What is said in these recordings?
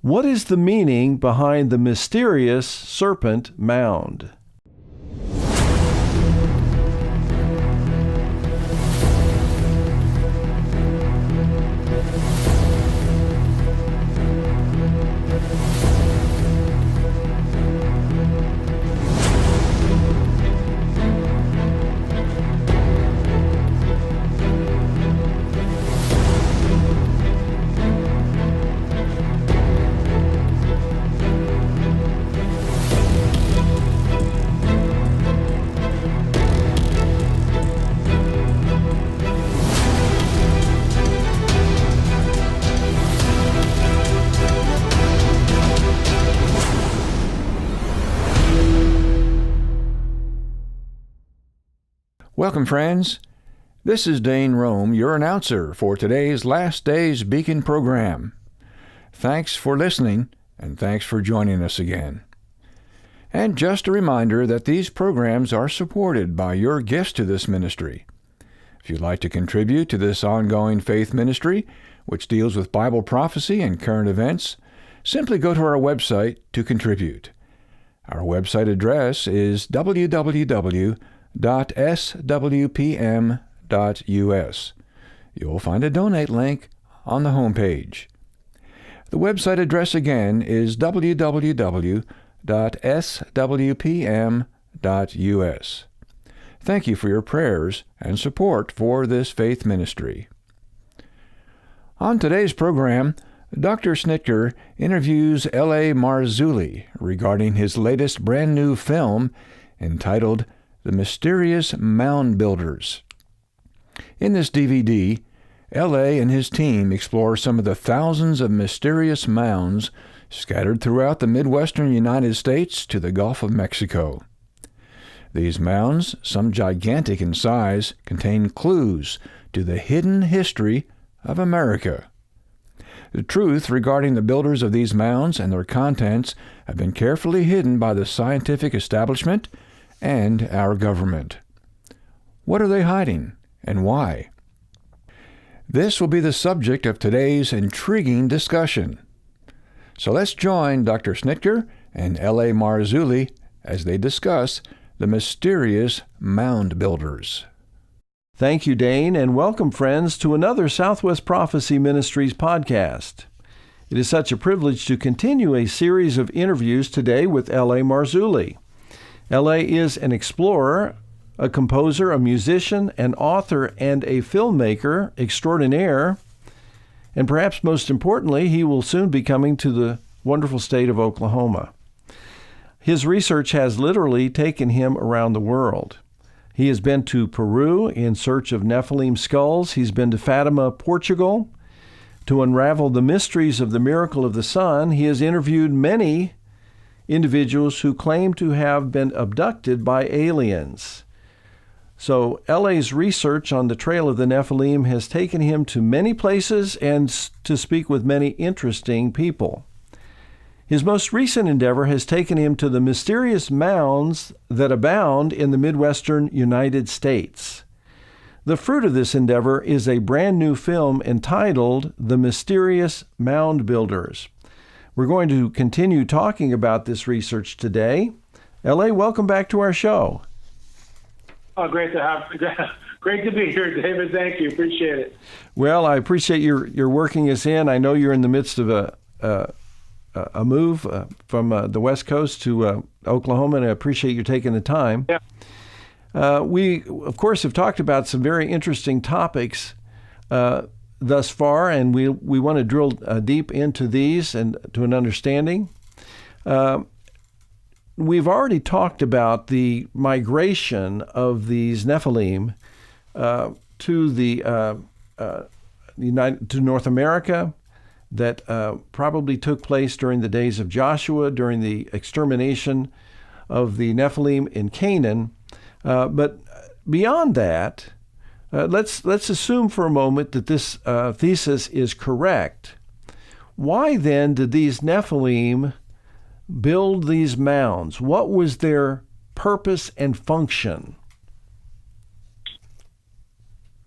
What is the meaning behind the mysterious serpent mound? Welcome, friends. This is Dane Rome, your announcer for today's Last Days Beacon program. Thanks for listening, and thanks for joining us again. And just a reminder that these programs are supported by your gifts to this ministry. If you'd like to contribute to this ongoing faith ministry, which deals with Bible prophecy and current events, simply go to our website to contribute. Our website address is www.swpm.us. You'll find a donate link on the homepage. The website address again is www.swpm.us. Thank you for your prayers and support for this faith ministry. On today's program, Dr. Snitker interviews L.A. Marzulli regarding his latest brand new film entitled The Mysterious Moundbuilders. In this DVD, L.A. and his team explore some of the thousands of mysterious mounds scattered throughout the Midwestern United States to the Gulf of Mexico. These mounds, some gigantic in size, contain clues to the hidden history of America. The truth regarding the builders of these mounds and their contents have been carefully hidden by the scientific establishment and our government. What are they hiding, and why? This will be the subject of today's intriguing discussion. So let's join Dr. Snitker and L.A. Marzulli as they discuss the mysterious mound builders. Thank you, Dane, and welcome, friends, to another Southwest Prophecy Ministries podcast. It is such a privilege to continue a series of interviews today with L.A. Marzulli. L.A. is an explorer, a composer, a musician, an author, and a filmmaker extraordinaire. And perhaps most importantly, he will soon be coming to the wonderful state of Oklahoma. His research has literally taken him around the world. He has been to Peru in search of Nephilim skulls. He's been to Fatima, Portugal, to unravel the mysteries of the miracle of the sun. He has interviewed many individuals who claim to have been abducted by aliens. So LA's research on the trail of the Nephilim has taken him to many places and to speak with many interesting people. His most recent endeavor has taken him to the mysterious mounds that abound in the Midwestern United States. The fruit of this endeavor is a brand new film entitled The Mysterious Moundbuilders. We're going to continue talking about this research today. L.A., welcome back to our show. Oh, great to be here, David. Thank you. Appreciate it. Well, I appreciate your working us in. I know you're in the midst of a move from the West Coast to Oklahoma, and I appreciate you taking the time. Yeah. We, of course, have talked about some very interesting topics thus far, and we want to drill deep into these and to an understanding. We've already talked about the migration of these Nephilim to North America that probably took place during the days of Joshua, during the extermination of the Nephilim in Canaan. But beyond that, let's assume for a moment that this thesis is correct. Why then did these Nephilim build these mounds? What was their purpose and function?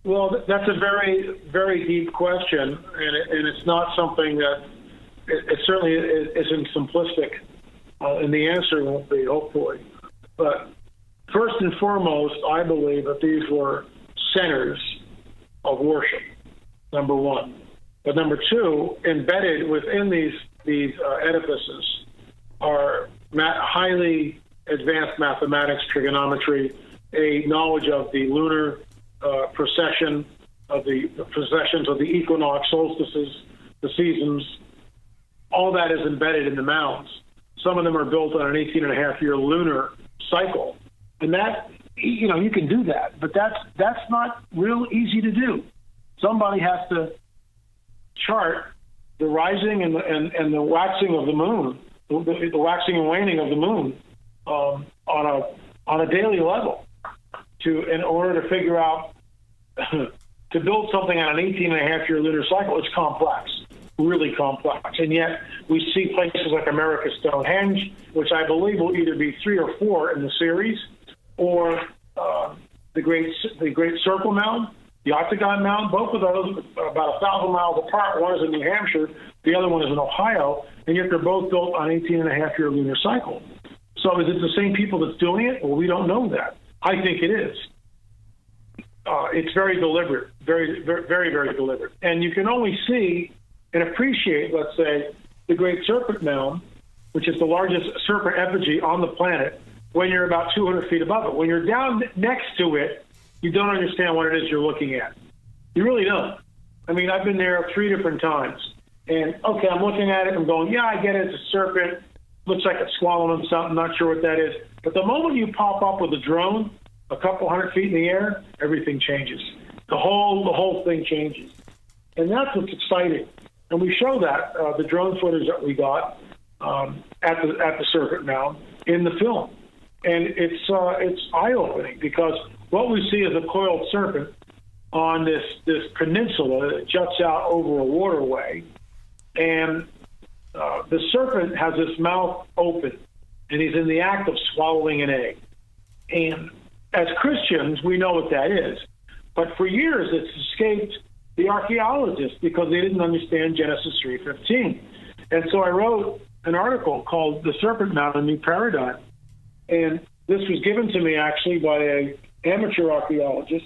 Well, that's a very, very deep question, and it's not something that it certainly isn't simplistic, and the answer won't be, hopefully. But first and foremost, I believe that these were centers of worship, number one. But number two, embedded within these edifices are highly advanced mathematics, trigonometry, a knowledge of the lunar procession, of the processions of the equinox, solstices, the seasons. All that is embedded in the mounds. Some of them are built on an 18-and-a-half-year lunar cycle. And that, you can do that, but that's not real easy to do. Somebody has to chart the rising and the waxing of the moon, the waxing and waning of the moon on a daily level in order to figure out to build something on an 18-and-a-half-year lunar cycle. It's complex, really complex. And yet we see places like America's Stonehenge, which I believe will either be 3 or 4 in the series, or the Great Circle Mound, the Octagon Mound. Both of those are about 1,000 miles apart. One is in New Hampshire, the other one is in Ohio, and yet they're both built on 18-and-a-half-year lunar cycle. So is it the same people that's doing it? Well, we don't know that. I think it is. It's very deliberate, very, very, very, very deliberate. And you can only see and appreciate, let's say, the Great Serpent Mound, which is the largest serpent effigy on the planet, when you're about 200 feet above it. When you're down next to it, you don't understand what it is you're looking at. You really don't. I mean, I've been there 3 different times. And, okay, I'm looking at it and going, yeah, I get it. It's a serpent. Looks like it's swallowing something. Not sure what that is. But the moment you pop up with a drone a couple hundred feet in the air, everything changes. The whole thing changes. And that's what's exciting. And we show that, the drone footage that we got at the Serpent Mound in the film. And it's eye-opening, because what we see is a coiled serpent on this peninsula that juts out over a waterway. And the serpent has his mouth open, and he's in the act of swallowing an egg. And as Christians, we know what that is. But for years, it's escaped the archaeologists because they didn't understand Genesis 3:15. And so I wrote an article called The Serpent Mound, A New Paradigm. And this was given to me actually by an amateur archaeologist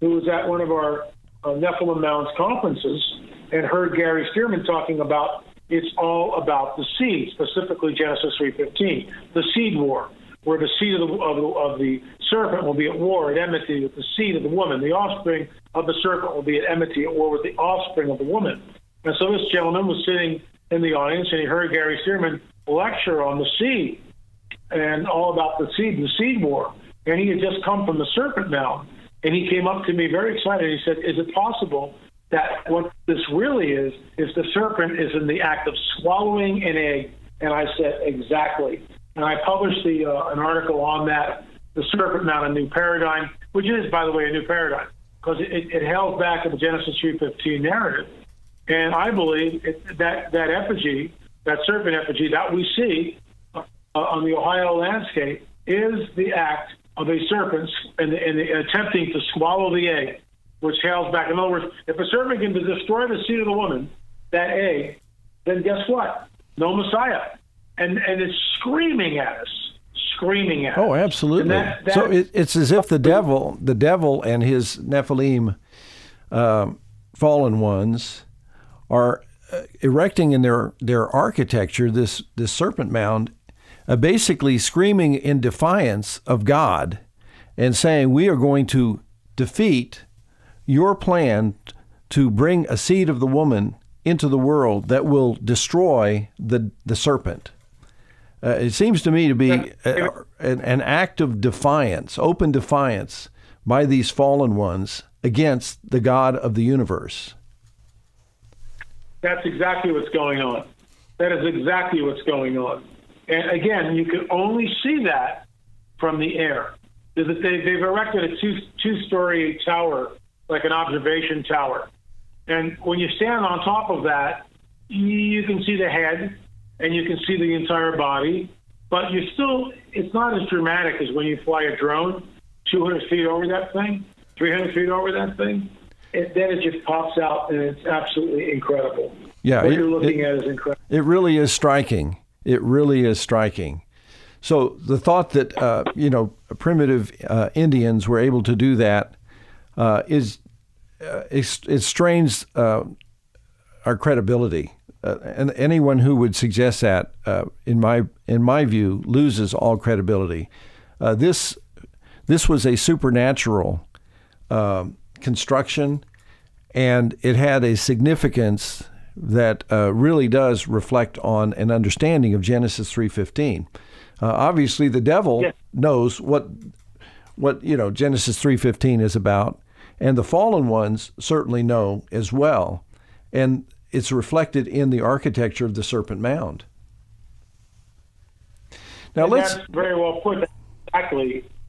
who was at one of our Nephilim Mounds conferences and heard Gary Stearman talking about it's all about the seed, specifically Genesis 3:15, the seed war, where the seed of the serpent will be at war, at enmity with the seed of the woman. The offspring of the serpent will be at enmity, at war with the offspring of the woman. And so this gentleman was sitting in the audience, and he heard Gary Stearman lecture on the seed and all about the seed war. And he had just come from the Serpent Mound, and he came up to me very excited. He said, is it possible that what this really is the serpent is in the act of swallowing an egg? And I said, exactly. And I published an article on that, The Serpent Mound, A New Paradigm, which is, by the way, a new paradigm, because it held back in the Genesis 3:15 narrative. And I believe that effigy, that serpent effigy that we see on the Ohio landscape, is the act of a serpent in attempting to swallow the egg, which hails back. In other words, if a serpent can destroy the seed of the woman, that egg, then guess what? No Messiah. And it's screaming at us. Oh, absolutely. So it's as if the devil and his Nephilim fallen ones are erecting in their architecture this serpent mound, basically screaming in defiance of God and saying, we are going to defeat your plan to bring a seed of the woman into the world that will destroy the serpent. It seems to me to be an act of defiance, open defiance by these fallen ones against the God of the universe. That's exactly what's going on. That is exactly what's going on. And again, you can only see that from the air. They've erected a two-story tower, like an observation tower. And when you stand on top of that, you can see the head and you can see the entire body, but it's not as dramatic as when you fly a drone 200 feet over that thing, 300 feet over that thing. Then it just pops out, and it's absolutely incredible. Yeah, what you're looking at is incredible. It really is striking. It really is striking. So the thought that primitive Indians were able to do that it strains our credibility, and anyone who would suggest that, in my view, loses all credibility. This was a supernatural construction, and it had a significance that really does reflect on an understanding of Genesis 3:15. Obviously, the devil knows what Genesis 3:15 is about, and the fallen ones certainly know as well, and it's reflected in the architecture of the Serpent Mound. Now, that's very well put.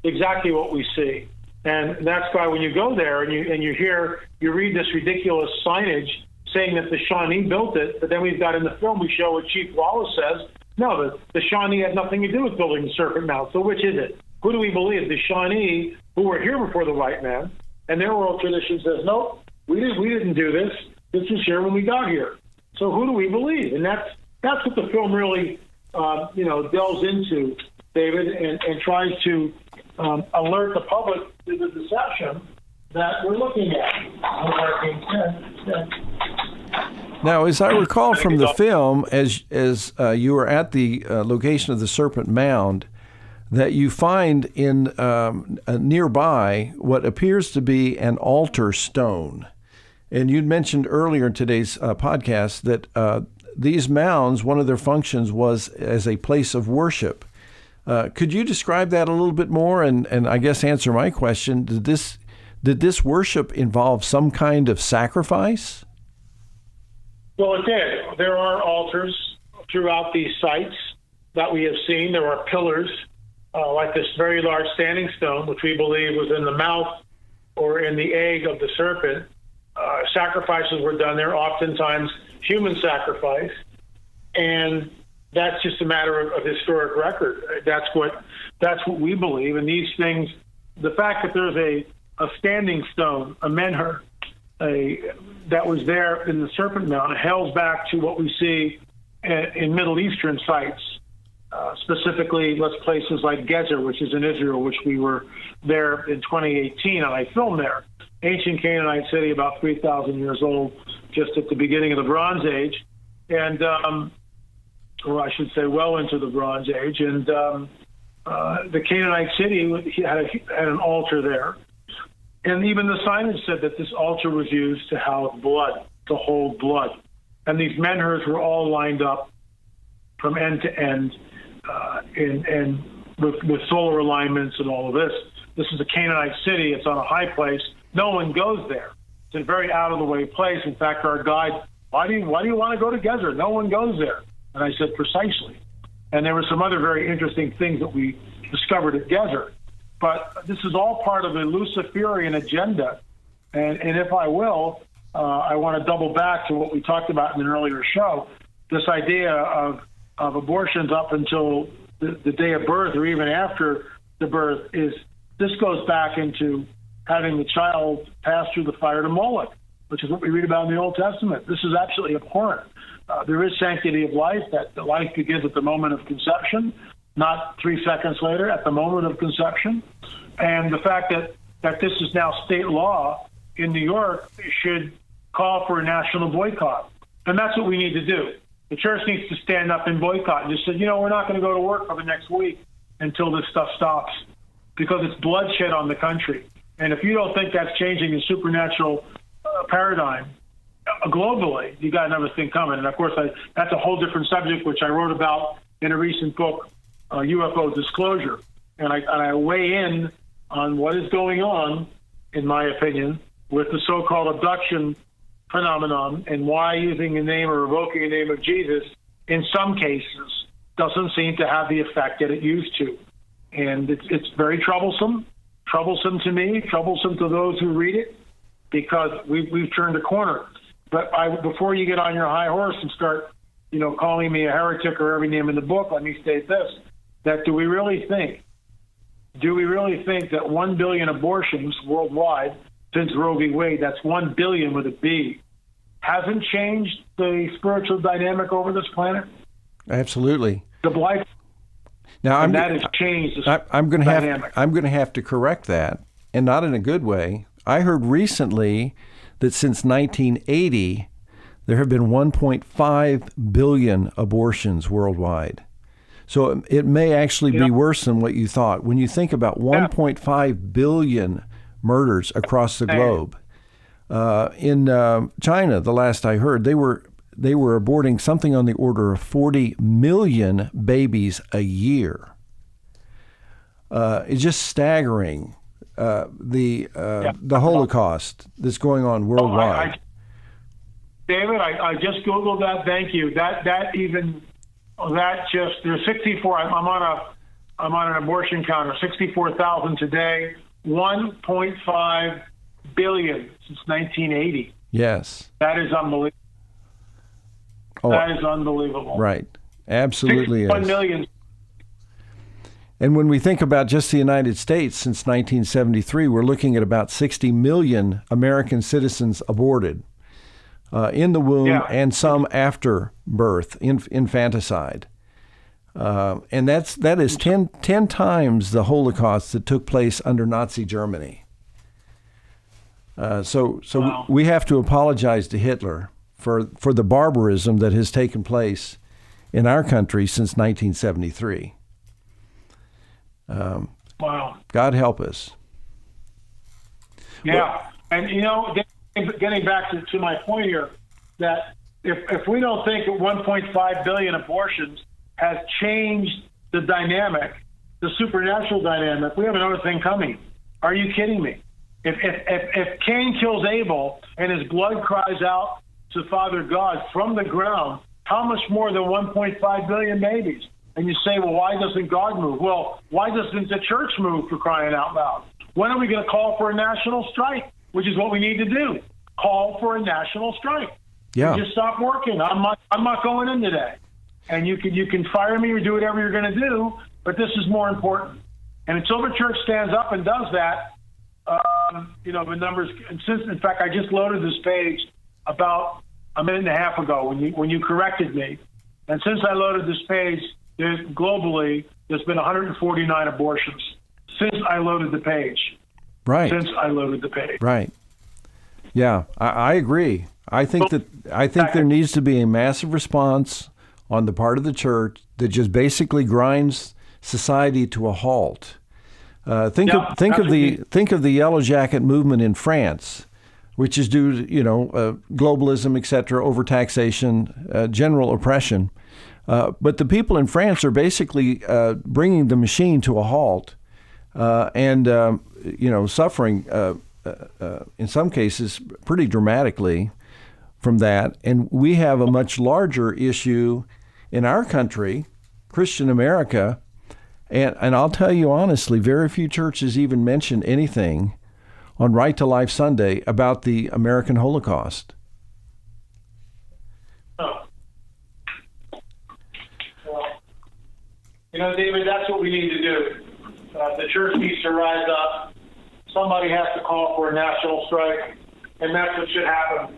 Exactly what we see, and that's why when you go there and you read this ridiculous signage saying that the Shawnee built it, but then we've got in the film we show what Chief Wallace says. No, the Shawnee had nothing to do with building the Serpent Mound. So which is it? Who do we believe? The Shawnee, who were here before the white man, and their oral tradition says, nope, we didn't do this. This was here when we got here. So who do we believe? And that's what the film really delves into, David, and tries to alert the public to the deception that we're looking at. Now, as I recall from the film, as you were at the location of the Serpent Mound, that you find in nearby what appears to be an altar stone. And you'd mentioned earlier in today's podcast that these mounds, one of their functions was as a place of worship. Could you describe that a little bit more and I guess answer my question? Did this worship involve some kind of sacrifice? Well, it did. There are altars throughout these sites that we have seen. There are pillars, like this very large standing stone, which we believe was in the mouth or in the egg of the serpent. Sacrifices were done there, oftentimes human sacrifice. And that's just a matter of historic record. That's what we believe. And these things, the fact that there's a standing stone, a menhir, that was there in the Serpent Mound, hails back to what we see in Middle Eastern sites, specifically places like Gezer, which is in Israel, which we were there in 2018, and I filmed there. Ancient Canaanite city, about 3,000 years old, just at the beginning of the Bronze Age, and or I should say well into the Bronze Age. And the Canaanite city had an altar there. And even the signage said that this altar was used to house blood, to hold blood. And these menhirs were all lined up from end to end and with solar alignments and all of this. This is a Canaanite city. It's on a high place. No one goes there. It's a very out-of-the-way place. In fact, our guide, why do you want to go to Gezer? No one goes there. And I said, precisely. And there were some other very interesting things that we discovered at Gezer. But this is all part of a Luciferian agenda. And if I will, I want to double back to what we talked about in an earlier show, this idea of abortions up until the day of birth or even after the birth this goes back into having the child pass through the fire to Moloch, which is what we read about in the Old Testament. This is absolutely abhorrent. There is sanctity of life, that the life begins at the moment of conception, not 3 seconds later, at the moment of conception. And the fact that this is now state law in New York should call for a national boycott. And that's what we need to do. The church needs to stand up and boycott and just say, we're not going to go to work for the next week until this stuff stops, because it's bloodshed on the country. And if you don't think that's changing the supernatural paradigm globally, you got another thing coming. And of course, that's a whole different subject, which I wrote about in a recent book, UFO Disclosure. And I weigh in on what is going on, in my opinion, with the so-called abduction phenomenon, and why using the name or evoking the name of Jesus in some cases doesn't seem to have the effect that it used to. And it's very troublesome to me, troublesome to those who read it, because we've turned a corner. But before you get on your high horse and start, calling me a heretic or every name in the book, let me state this, that do we really think that 1 billion abortions worldwide since Roe v. Wade, that's 1 billion with a B, hasn't changed the spiritual dynamic over this planet? Absolutely. The life. Now, that has changed the I'm going dynamic. to have to correct that, and not in a good way. I heard recently that since 1980, there have been 1.5 billion abortions worldwide. So it may actually be worse than what you thought. When you think about 1.5 billion murders across the globe, in China, the last I heard, they were aborting something on the order of 40 million babies a year. It's just staggering. The Holocaust that's going on worldwide. David, I just Googled that. Thank you. There's 64. I'm on an abortion counter. 64,000 today. 1.5 billion since 1980. Yes. That is unbelievable. Oh, that is unbelievable. Right. Absolutely is. 1 million. And when we think about just the United States since 1973, we're looking at about 60 million American citizens aborted in the womb and some after birth, infanticide. And that is 10 times the Holocaust that took place under Nazi Germany. So wow. We have to apologize to Hitler for the barbarism that has taken place in our country since 1973. Wow. God help us. Yeah. And, getting back to my point here, that if we don't think that 1.5 billion abortions has changed the dynamic, the supernatural dynamic, we have another thing coming. Are you kidding me? If Cain kills Abel and his blood cries out to Father God from the ground, how much more than 1.5 billion babies? And you say, well, why doesn't God move? Well, why doesn't the church move, for crying out loud? When are we going to call for a national strike, which is what we need to do? Call for a national strike. Yeah. Just stop working. I'm not going in today. And you can fire me or do whatever you're going to do, but this is more important. And until the church stands up and does that, the numbers. And in fact, I just loaded this page about a minute and a half ago when you corrected me. And since I loaded this page, globally, there's been 149 abortions since I loaded the page. Right. Since I loaded the page. Right. Yeah, I agree. I think there needs to be a massive response on the part of the church that just basically grinds society to a halt. Think of the Yellow Jacket movement in France, which is due to globalism, etc., overtaxation, general oppression. But the people in France are basically bringing the machine to a halt, and suffering in some cases pretty dramatically from that. And we have a much larger issue in our country, Christian America. And I'll tell you honestly, very few churches even mention anything on Right to Life Sunday about the American Holocaust. Oh. Well, David, that's what we need to do. The church needs to rise up. Somebody has to call for a national strike, and that's what should happen.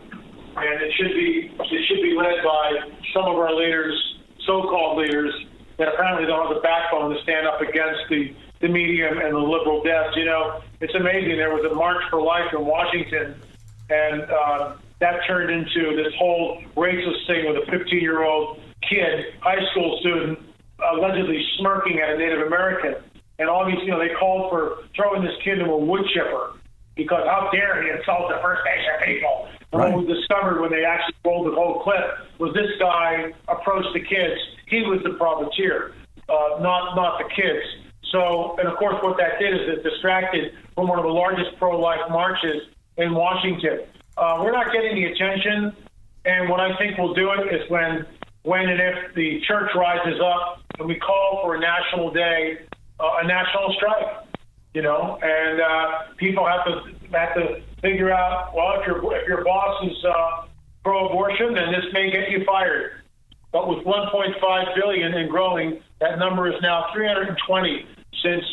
And it should be led by some of our leaders, so-called leaders, that apparently don't have the backbone to stand up against the media and the liberal deaths. It's amazing. There was a March for Life in Washington, and that turned into this whole racist thing with a 15-year-old kid, high school student, allegedly smirking at a Native American. And all these, they called for throwing this kid into a wood chipper because how dare he insult the First Nation people. And right. What we discovered when they actually rolled the whole clip was this guy approached the kids. He was the privateer, not the kids. So, and of course what that did is it distracted from one of the largest pro-life marches in Washington. We're not getting the attention, and what I think we'll do it is when and if the church rises up and we call for a national day, a national strike, and people have to figure out, well, if your boss is pro-abortion, then this may get you fired. But with 1.5 billion and growing, that number is now 320 since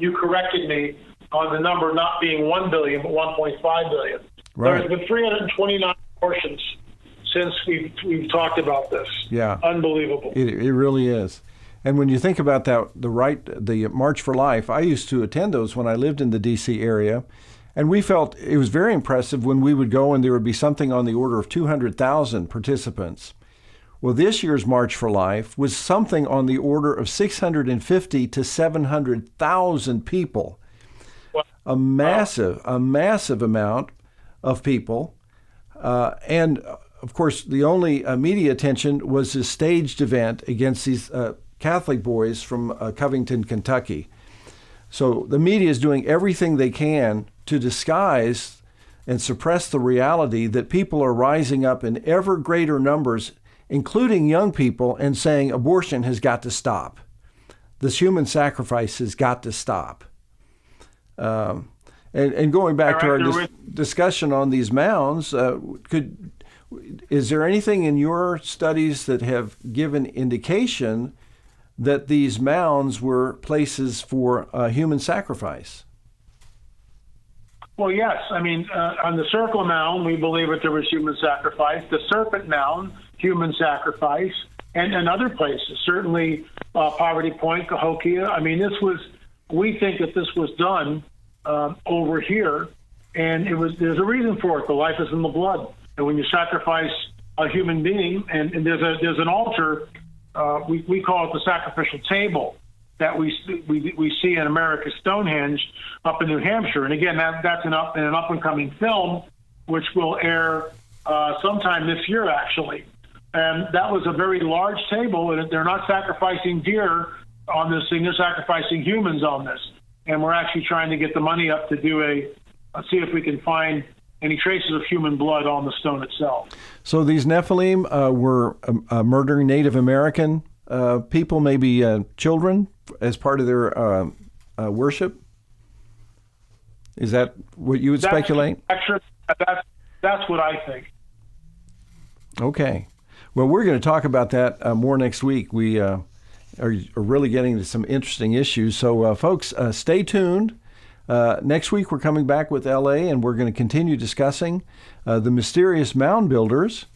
you corrected me on the number not being 1 billion, but 1.5 billion. Right. There's been 329 abortions since we've talked about this. Yeah. Unbelievable. It really is. And when you think about that, the March for Life, I used to attend those when I lived in the D.C. area, and we felt it was very impressive when we would go and there would be something on the order of 200,000 participants. Well, this year's March for Life was something on the order of 650 to 700,000 people. A massive amount of people. And, of course, the only media attention was this staged event against these Catholic boys from Covington, Kentucky. So the media is doing everything they can to disguise and suppress the reality that people are rising up in ever greater numbers, including young people, and saying abortion has got to stop. This human sacrifice has got to stop. And going back to our discussion on these mounds, is there anything in your studies that have given indication that these mounds were places for human sacrifice? Well, yes. I mean, on the Circle Mound, we believe that there was human sacrifice. The Serpent Mound, human sacrifice, and other places, certainly Poverty Point, Cahokia. I mean, we think that this was done over here, and there's a reason for it. The life is in the blood. And when you sacrifice a human being, and there's an altar, we call it the sacrificial table, that we see in America's Stonehenge up in New Hampshire. And again, that's an up and coming film, which will air sometime this year, actually. And that was a very large table, and they're not sacrificing deer on this thing; they're sacrificing humans on this. And we're actually trying to get the money up to see if we can find any traces of human blood on the stone itself. So these Nephilim were murdering Native American people, maybe children, as part of their worship? Is that what you would speculate? That's what I think. Okay. Well, we're going to talk about that more next week. We are really getting to some interesting issues. So, folks, stay tuned. Next week, we're coming back with LA, and we're going to continue discussing the mysterious mound builders.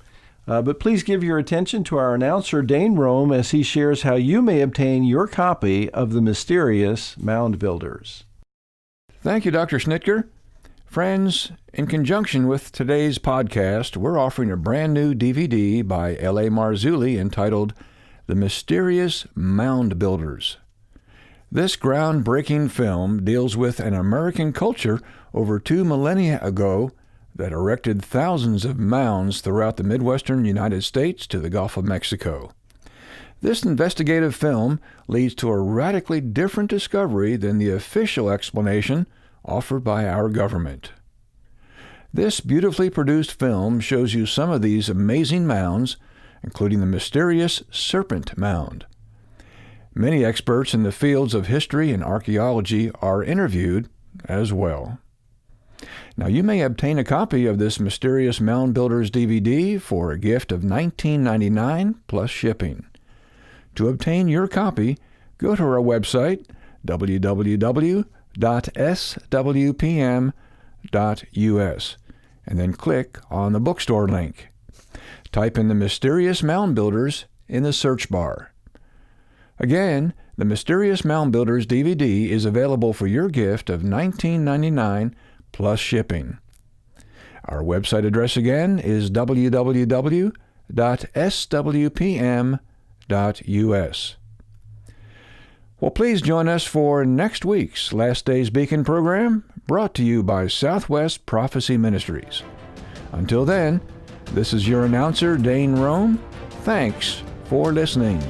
But please give your attention to our announcer, Dane Rome, as he shares how you may obtain your copy of the mysterious mound builders. Thank you, Dr. Schnitker. Friends, in conjunction with today's podcast, we're offering a brand new DVD by L.A. Marzulli entitled The Mysterious Mound Builders. This groundbreaking film deals with an American culture over 2 millennia ago that erected thousands of mounds throughout the Midwestern United States to the Gulf of Mexico. This investigative film leads to a radically different discovery than the official explanation offered by our government. This beautifully produced film shows you some of these amazing mounds, including the mysterious Serpent Mound. Many experts in the fields of history and archaeology are interviewed as well. Now, you may obtain a copy of this Mysterious Mound Builders DVD for a gift of $19.99 plus shipping. To obtain your copy, go to our website, www.swpm.us, and then click on the bookstore link. Type in the Mysterious Mound Builders in the search bar. Again, the Mysterious Mound Builders DVD is available for your gift of $19.99 plus shipping. Our website address again is www.swpm.us. Well, please join us for next week's Last Days Beacon program, brought to you by Southwest Prophecy Ministries. Until then, this is your announcer, Dane Rome. Thanks for listening.